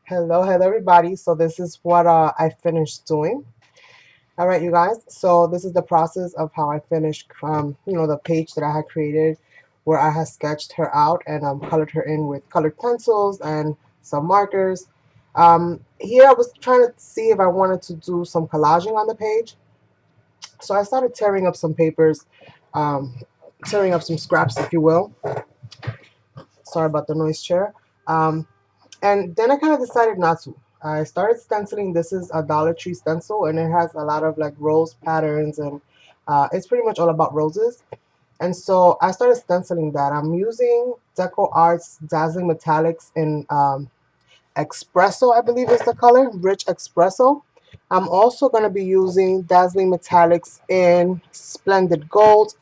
Hello everybody. So this is what I finished doing. All right, you guys. So this is the process of how I finished, the page that I had created, where I had sketched her out and colored her in with colored pencils and some markers. Here I was trying to see if I wanted to do some collaging on the page. So I started tearing up some papers, um, tearing up some scraps, if you will. Sorry about the noise, chair. Um, And then I kind of decided not to. I started stenciling. This is a Dollar Tree stencil, and it has a lot of like rose patterns, and it's pretty much all about roses. And so I started stenciling that. I'm using Deco Arts Dazzling Metallics in Espresso, I believe is the color, Rich Espresso. I'm also going to be using Dazzling Metallics in Splendid Gold,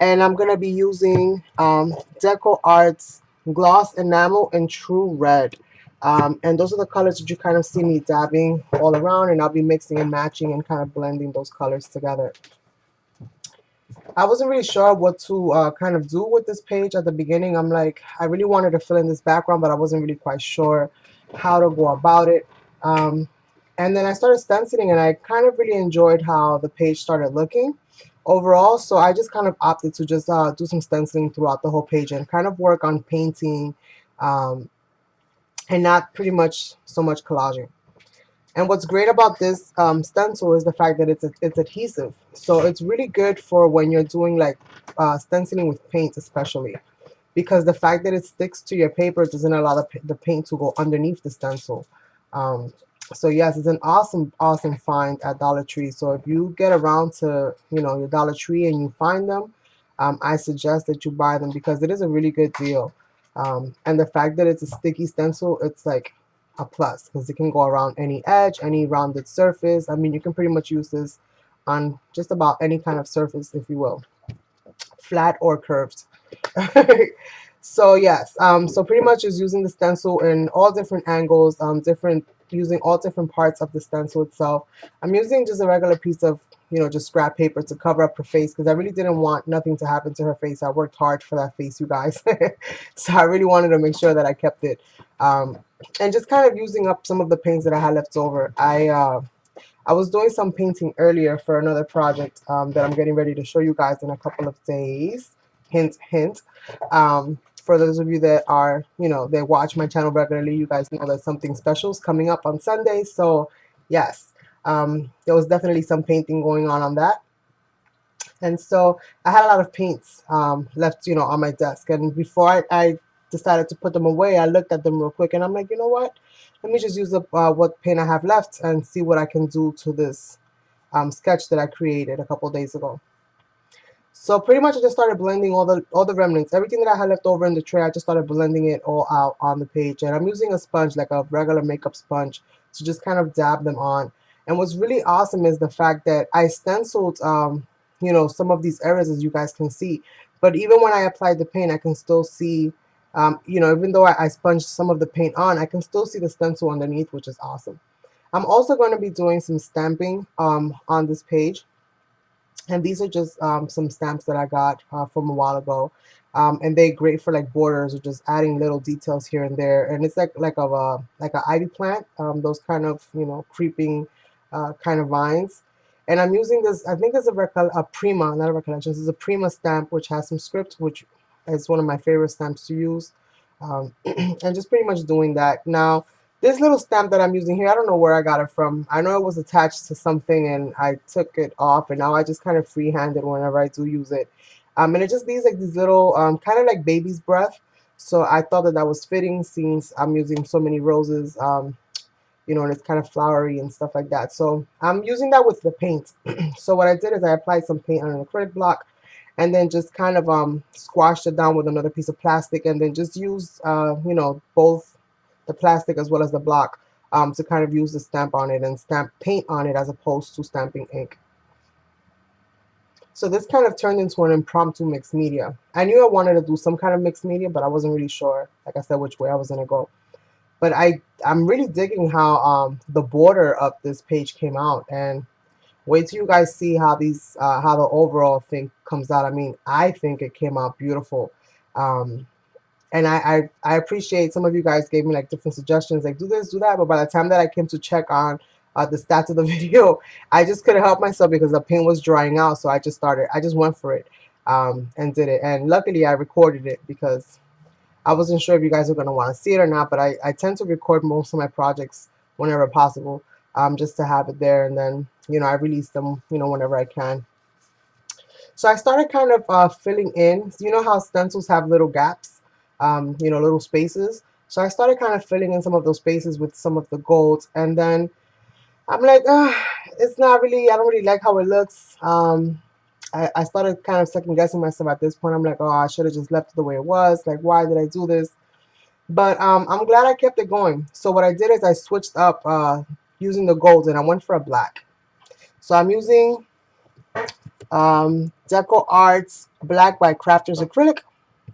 and I'm going to be using Deco Arts Gloss Enamel in True Red. And those are the colors that you kind of see me dabbing all around, and I'll be mixing and matching and kind of blending those colors together. I wasn't really sure what to kind of do with this page at the beginning. I'm like, I really wanted to fill in this background, but I wasn't really quite sure how to go about it. Um, and then I started stenciling, and I kind of really enjoyed how the page started looking overall. So I just kind of opted to just do some stenciling throughout the whole page and kind of work on painting um, and not pretty much so much collaging. And what's great about this stencil is the fact that it's adhesive. So it's really good for when you're doing like stenciling with paint, especially because the fact that it sticks to your paper doesn't allow the paint to go underneath the stencil. Um, so yes, it's an awesome find at Dollar Tree. So if you get around to your Dollar Tree and you find them, I suggest that you buy them because it is a really good deal. And the fact that it's a sticky stencil, it's like a plus because it can go around any edge, any rounded surface. I mean, you can pretty much use this on just about any kind of surface, if you will, flat or curved. So yes, so pretty much is using the stencil in all different angles, using all different parts of the stencil itself. I'm using just a regular piece of, just scrap paper to cover up her face because I really didn't want nothing to happen to her face. I worked hard for that face, you guys. So I really wanted to make sure that I kept it. And just kind of using up some of the paints that I had left over. I was doing some painting earlier for another project that I'm getting ready to show you guys in a couple of days. Hint, hint. For those of you that are, they watch my channel regularly, you guys know that something special is coming up on Sunday. So, yes, there was definitely some painting going on that. And so I had a lot of paints left, on my desk. And before I decided to put them away, I looked at them real quick and I'm like, you know what? Let me just use up what paint I have left and see what I can do to this sketch that I created a couple days ago. So pretty much I just started blending all the remnants, everything that I had left over in the tray. I just started blending it all out on the page, and I'm using a sponge, like a regular makeup sponge, to just kind of dab them on. And what's really awesome is the fact that I stenciled, some of these areas, as you guys can see. But even when I applied the paint, I can still see, even though I sponged some of the paint on, I can still see the stencil underneath, which is awesome. I'm also going to be doing some stamping on this page. And these are just some stamps that I got from a while ago. And they're great for like borders or just adding little details here and there. And it's like an ivy plant, those kind of creeping kind of vines. And I'm using this. I think it's a Prima, not a recollection. This is a Prima stamp which has some script, which is one of my favorite stamps to use. And just pretty much doing that now. This little stamp that I'm using here, I don't know where I got it from. I know it was attached to something and I took it off, and now I just kind of freehand it whenever I do use it. And it just leaves like these little, kind of like baby's breath. So I thought that that was fitting since I'm using so many roses, and it's kind of flowery and stuff like that. So I'm using that with the paint. So what I did is I applied some paint on an acrylic block and then just kind of squashed it down with another piece of plastic, and then just used, both the plastic as well as the block to kind of use the stamp on it and stamp paint on it as opposed to stamping ink. So this kind of turned into an impromptu mixed media. I knew I wanted to do some kind of mixed media, but I wasn't really sure, like I said, which way I was going to go. But I'm really digging how the border of this page came out, and wait till you guys see how the overall thing comes out. I mean, I think it came out beautiful. Um, And I appreciate some of you guys gave me like different suggestions, like do this, do that. But by the time that I came to check on the stats of the video, I just couldn't help myself because the paint was drying out. So I just went for it and did it. And luckily I recorded it because I wasn't sure if you guys are going to want to see it or not. But I tend to record most of my projects whenever possible, just to have it there. And then, I release them, whenever I can. So I started kind of filling in. You know how stencils have little gaps, little spaces. So I started kind of filling in some of those spaces with some of the golds. And then I'm like, it's not really, I don't really like how it looks. I started kind of second guessing myself at this point. I'm like, oh, I should have just left it the way it was. Like, why did I do this? But I'm glad I kept it going. So what I did is I switched up using the golds and I went for a black. So I'm using Deco Arts Black by Crafters Acrylic.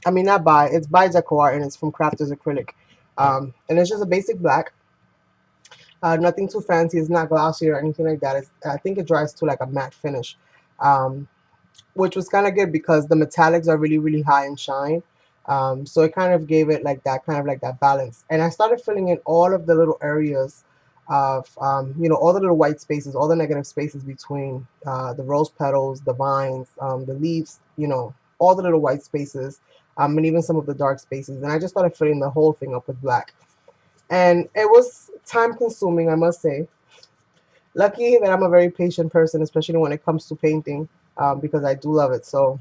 I mean, not by, it's by Deco Art and it's from Crafters Acrylic. And it's just a basic black. Nothing too fancy. It's not glossy or anything like that. I think it dries to like a matte finish, which was kind of good because the metallics are really, really high in shine. So it kind of gave it like that, kind of like that balance. And I started filling in all of the little areas of, all the little white spaces, all the negative spaces between the rose petals, the vines, the leaves, all the little white spaces, and even some of the dark spaces. And I just started filling the whole thing up with black. And it was time consuming, I must say. Lucky that I'm a very patient person, especially when it comes to painting, because I do love it. So,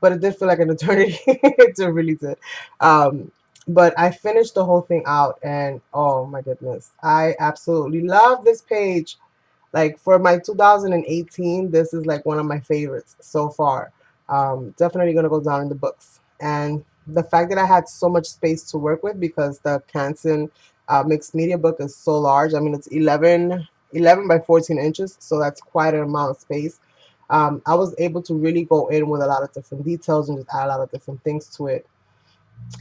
but it did feel like an eternity. It really did. Um, but I finished the whole thing out, and oh my goodness, I absolutely love this page. Like for my 2018, this is like one of my favorites so far. Definitely gonna go down in the books. And the fact that I had so much space to work with because the Canson mixed media book is so large. I mean, it's 11 by 14 inches, so that's quite an amount of space. I was able to really go in with a lot of different details and just add a lot of different things to it.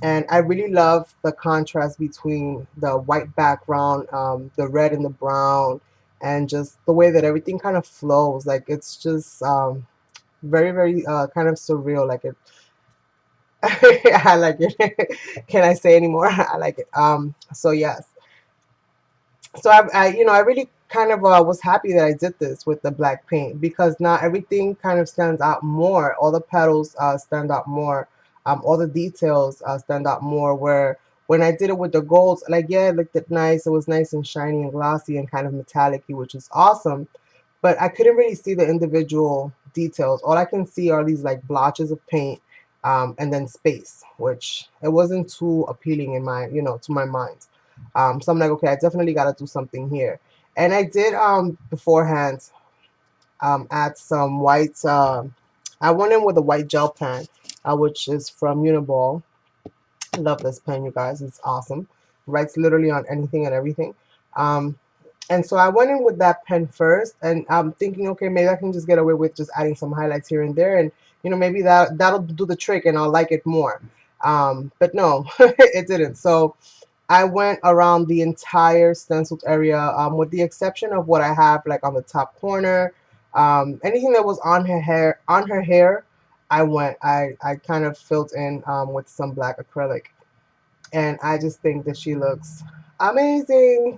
And I really love the contrast between the white background, the red and the brown, and just the way that everything kind of flows. Like it's just very, very kind of surreal. Like it, I like it. Can I say anymore? I like it. So yes, so I really kind of was happy that I did this with the black paint because now everything kind of stands out more. All the petals stand out more. All the details stand out more. Where when I did it with the golds, like yeah, it looked nice. It was nice and shiny and glossy and kind of metallic-y, which is awesome. But I couldn't really see the individual details. All I can see are these like blotches of paint, and then space, which it wasn't too appealing in my, to my mind. So I'm like, okay, I definitely got to do something here. And I did beforehand add some white. I went in with a white gel pen, which is from Uniball. I love this pen, you guys. It's awesome. Writes literally on anything and everything. Um, and so I went in with that pen first, and I'm thinking, okay, maybe I can just get away with just adding some highlights here and there, and maybe that'll do the trick, and I'll like it more. But no, it didn't. So I went around the entire stenciled area, with the exception of what I have like on the top corner. Anything that was on her hair, I kind of filled in with some black acrylic, and I just think that she looks amazing.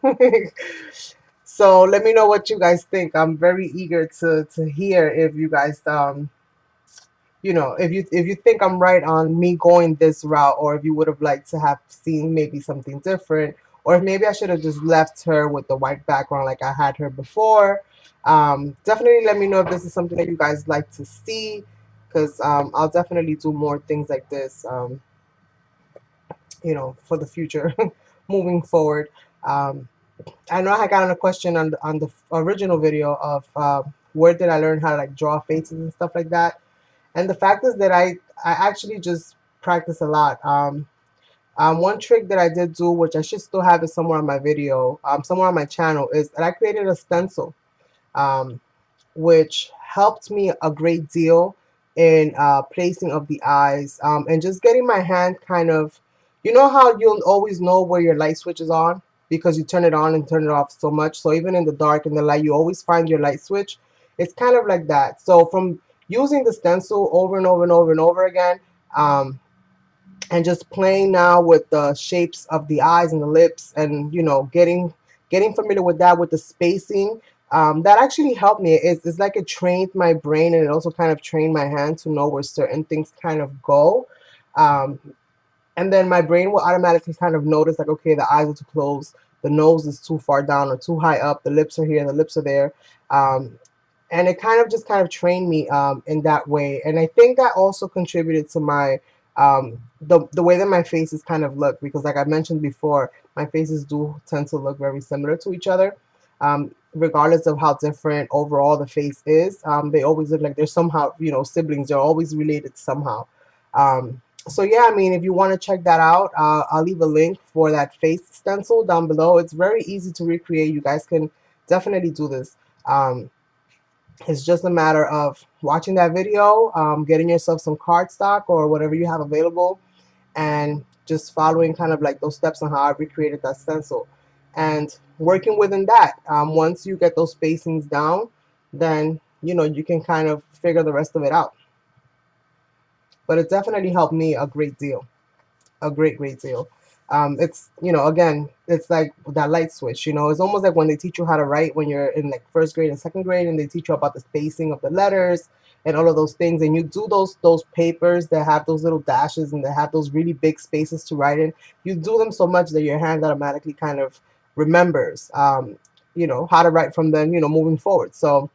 So let me know what you guys think. I'm very eager to hear if you guys if you think I'm right on me going this route, or if you would have liked to have seen maybe something different, or if maybe I should have just left her with the white background like I had her before. Definitely let me know if this is something that you guys like to see, because I'll definitely do more things like this, for the future, moving forward. Um, I know I got on a question on the original video of where did I learn how to like draw faces and stuff like that. And the fact is that I actually just practice a lot. One trick that I did do, which I should still have it somewhere on my video, somewhere on my channel, is that I created a stencil, um, which helped me a great deal in placing of the eyes, and just getting my hand kind of, you know how you'll always know where your light switch is on because you turn it on and turn it off so much. So even in the dark and the light, you always find your light switch. It's kind of like that. So from using the stencil over and over and over and over again, um, and just playing now with the shapes of the eyes and the lips, and getting familiar with that, with the spacing. That actually helped me. It's like it trained my brain, and it also kind of trained my hand to know where certain things kind of go. um, and then my brain will automatically kind of notice, like, okay, the eyes are too close, the nose is too far down or too high up, the lips are here, the lips are there. um, and it kind of just kind of trained me in that way. And I think that also contributed to my the way that my faces kind of look, because like I mentioned before, my faces do tend to look very similar to each other. Regardless of how different overall the face is, they always look like they're somehow, siblings. They're always related somehow. So yeah, I mean, if you want to check that out, I'll leave a link for that face stencil down below. It's very easy to recreate. You guys can definitely do this. It's just a matter of watching that video, getting yourself some cardstock or whatever you have available, and just following kind of like those steps on how I recreated that stencil, and working within that. Once you get those spacings down, then you can kind of figure the rest of it out. But it definitely helped me a great deal, a great deal. It's, again, it's like that light switch. It's almost like when they teach you how to write when you're in like first grade and second grade, and they teach you about the spacing of the letters and all of those things, and you do those papers that have those little dashes and that have those really big spaces to write in. You do them so much that your hand automatically kind of remembers, how to write from them, moving forward. So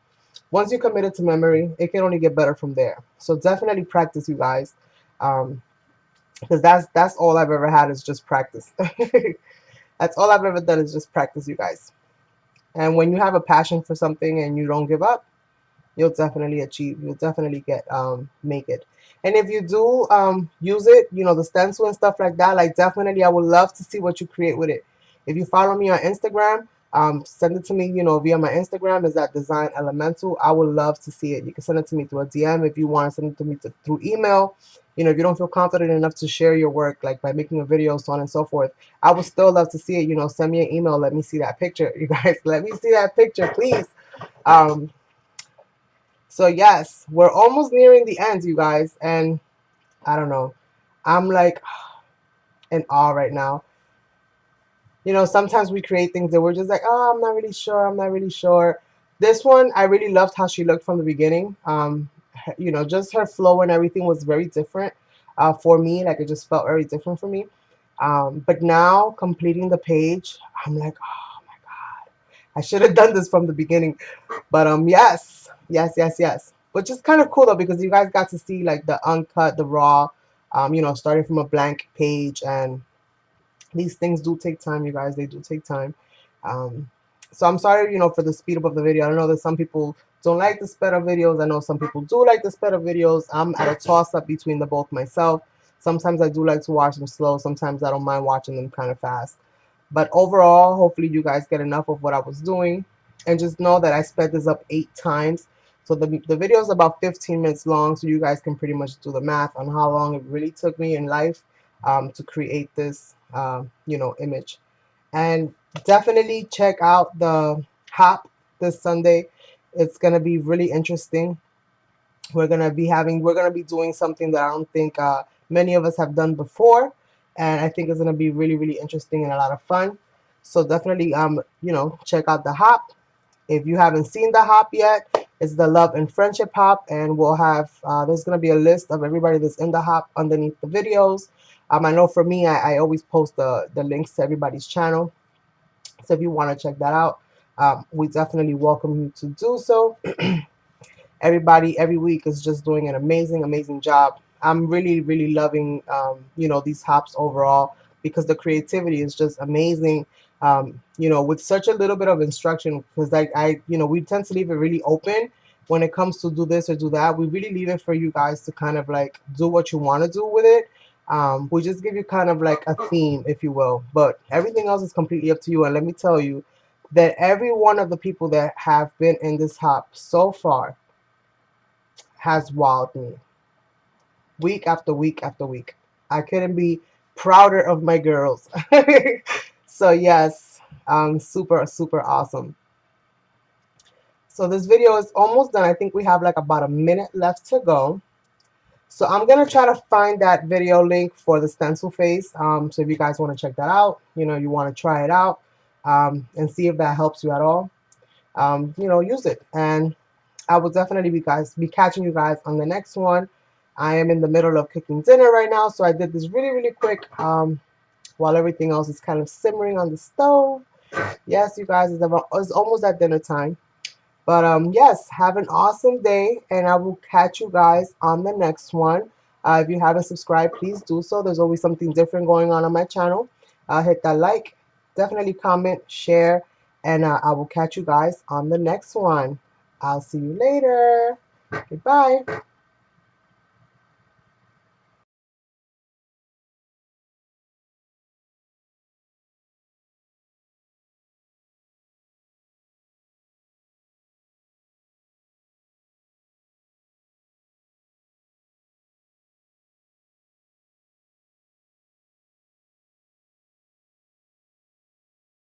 once you commit it to memory, it can only get better from there. So definitely practice, you guys. Because that's all I've ever had, is just practice. That's all I've ever done, is just practice, you guys. And when you have a passion for something and you don't give up, you'll definitely achieve. You'll definitely get make it. And if you do use it, the stencil and stuff like that, like, definitely I would love to see what you create with it. If you follow me on Instagram, send it to me, via my Instagram, is at Design Elemental. I would love to see it. You can send it to me through a DM. If you want to send it to me through email, if you don't feel confident enough to share your work, like by making a video, so on and so forth, I would still love to see it. Send me an email. Let me see that picture, you guys. Let me see that picture, please. So yes, we're almost nearing the end, you guys, and I don't know. I'm like in awe right now. Sometimes we create things that we're just like, oh, I'm not really sure. I'm not really sure. This one, I really loved how she looked from the beginning. Just her flow and everything was very different for me. Like, it just felt very different for me. But now completing the page, I'm like, oh my God, I should have done this from the beginning. But yes, yes, yes, yes. Which is kind of cool though, because you guys got to see like the uncut, the raw, starting from a blank page. And these things do take time, you guys. They do take time. Um, so I'm sorry, for the speed up of the video. I know that some people don't like the sped up videos. I know some people do like the sped up videos. I'm at a toss up between the both myself. Sometimes I do like to watch them slow. Sometimes I don't mind watching them kind of fast. But overall, hopefully you guys get enough of what I was doing. And just know that I sped this up 8 times. So the video is about 15 minutes long. So you guys can pretty much do the math on how long it really took me in life to create this, image. And definitely check out the hop this Sunday. It's going to be really interesting. We're gonna be doing something that I don't think many of us have done before, and I think it's gonna be really, really interesting and a lot of fun. So definitely, check out the hop. If you haven't seen the hop yet, it's the Love and Friendship hop, and we'll have there's gonna be a list of everybody that's in the hop underneath the videos. I know for me, I always post the links to everybody's channel. So if you want to check that out, we definitely welcome you to do so. Everybody every week is just doing an amazing job. I'm really, really loving these hops overall, because the creativity is just amazing. With such a little bit of instruction, because we tend to leave it really open when it comes to do this or do that. We really leave it for you guys to kind of like do what you want to do with it. We just give you kind of like a theme, if you will, but everything else is completely up to you. And let me tell you that every one of the people that have been in this hop so far has wowed me week after week after week. I couldn't be prouder of my girls. So yes, super, super awesome. So this video is almost done. I think we have like about a minute left to go. So I'm gonna try to find that video link for the stencil face. So if you guys want to check that out, you want to try it out, and see if that helps you at all, use it. And I will definitely be catching you guys on the next one. I am in the middle of cooking dinner right now, so I did this really, really quick, while everything else is kind of simmering on the stove. Yes, you guys, it's almost at dinner time. But yes, have an awesome day, and I will catch you guys on the next one. If you haven't subscribed, please do so. There's always something different going on my channel. Hit that like, definitely comment, share, and I will catch you guys on the next one. I'll see you later. Goodbye.